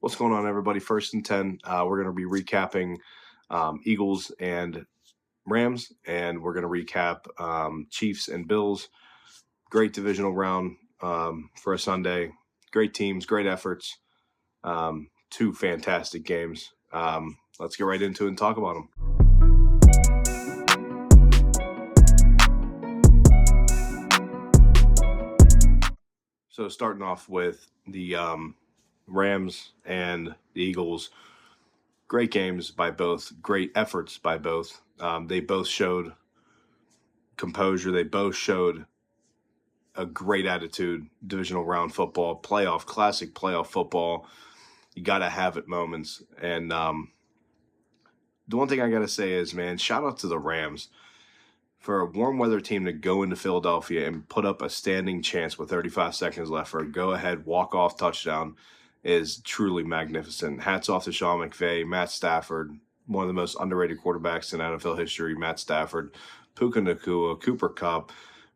What's going on, everybody? First and 10. We're going to be recapping Eagles and Rams, and we're going to recap Chiefs and Bills. Great divisional round for a Sunday. Great teams, great efforts. Two fantastic games. Let's get right into it and talk about them. So starting off with the Rams and the Eagles, great games by both, great efforts by both. They both showed composure. They both showed a great attitude. Divisional round football, classic playoff football. You got to have it moments. And the one thing I got to say is, man, shout out to the Rams. For a warm weather team to go into Philadelphia and put up a standing chance with 35 seconds left for a go-ahead walk-off touchdown is truly magnificent. Hats off to Sean McVay, Matt Stafford, one of the most underrated quarterbacks in NFL history, Matt Stafford, Puka Nacua, Cooper Kupp,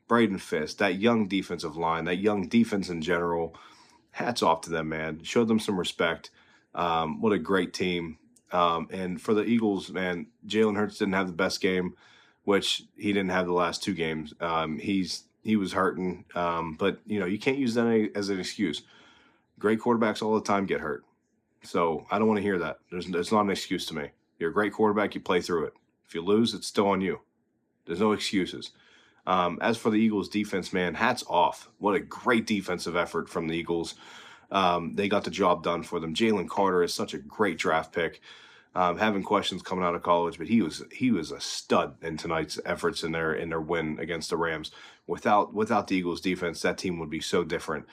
Braden Fisk, that young defensive line, that young defense in general. Hats off to them, man. Showed them some respect. What a great team. And for the Eagles, man, Jalen Hurts didn't have the best game, which he didn't have the last two games. He was hurting, but you can't use that as an excuse. Great quarterbacks all the time get hurt, so I don't want to hear that. It's not an excuse to me. You're a great quarterback. You play through it. If you lose, it's still on you. There's no excuses. As for the Eagles defense, man, hats off. What a great defensive effort from the Eagles. They got the job done for them. Jalen Carter is such a great draft pick. Having questions coming out of college, but he was a stud in tonight's efforts in their win against the Rams. Without the Eagles defense, that team would be so different.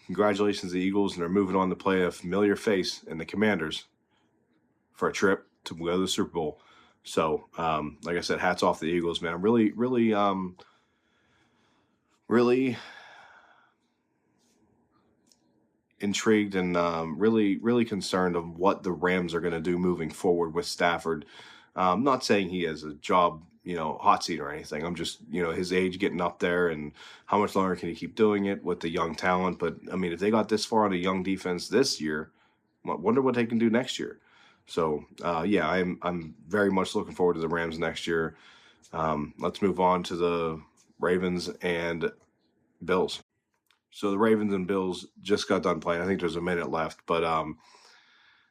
Congratulations to the Eagles, and they're moving on to play a familiar face in the Commanders for a trip to go to the Super Bowl. So, like I said, hats off to the Eagles, man. I'm really intrigued and really concerned of what the Rams are going to do moving forward with Stafford. I'm not saying he has a job, hot seat or anything. I'm just, his age getting up there and how much longer can he keep doing it with the young talent. But, I mean, if they got this far on a young defense this year, I wonder what they can do next year. So, yeah, I'm very much looking forward to the Rams next year. Let's move on to the Ravens and Bills. So the Ravens and Bills just got done playing. I think there's a minute left, but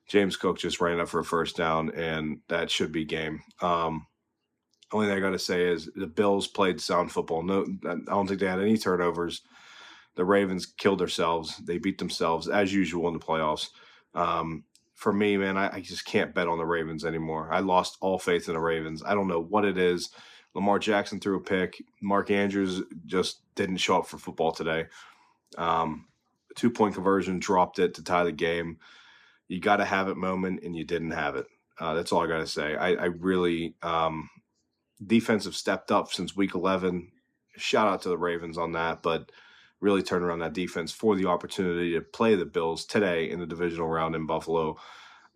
James Cook just ran up for a first down, and that should be game. Only thing I got to say is the Bills played sound football. No, I don't think they had any turnovers. The Ravens killed themselves. They beat themselves, as usual, in the playoffs. For me, man, I just can't bet on the Ravens anymore. I lost all faith in the Ravens. I don't know what it is. Lamar Jackson threw a pick. Mark Andrews just didn't show up for football today. 2-point conversion, dropped it to tie the game. You got to have it moment, and you didn't have it. That's all I got to say. I really defense have stepped up since week 11. Shout out to the Ravens on that, but really turned around that defense for the opportunity to play the Bills today in the divisional round in Buffalo.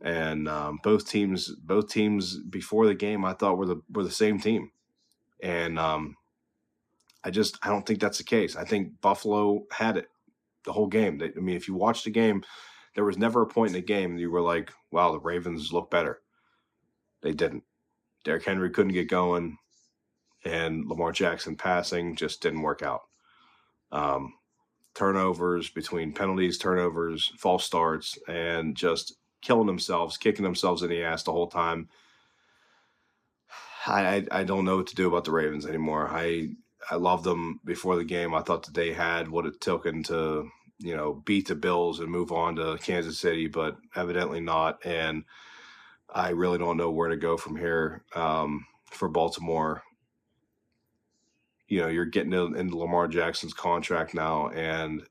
And both teams before the game I thought were the same team, and I don't think that's the case. I think Buffalo had it the whole game. I mean, if you watch the game, there was never a point in the game you were like, wow, the Ravens look better. They didn't. Derrick Henry couldn't get going, and Lamar Jackson passing just didn't work out. Turnovers between penalties, turnovers, false starts, and just killing themselves, kicking themselves in the ass the whole time. I don't know what to do about the Ravens anymore. I loved them before the game. I thought that they had what it took to, beat the Bills and move on to Kansas City, but evidently not. And I really don't know where to go from here for Baltimore. You're getting into Lamar Jackson's contract now, and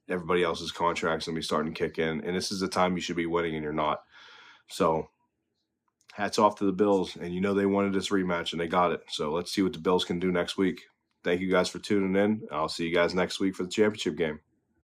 everybody else's contract's going to be starting to kick in. And this is the time you should be winning, and you're not. So hats off to the Bills. And they wanted this rematch, and they got it. So let's see what the Bills can do next week. Thank you guys for tuning in. I'll see you guys next week for the championship game.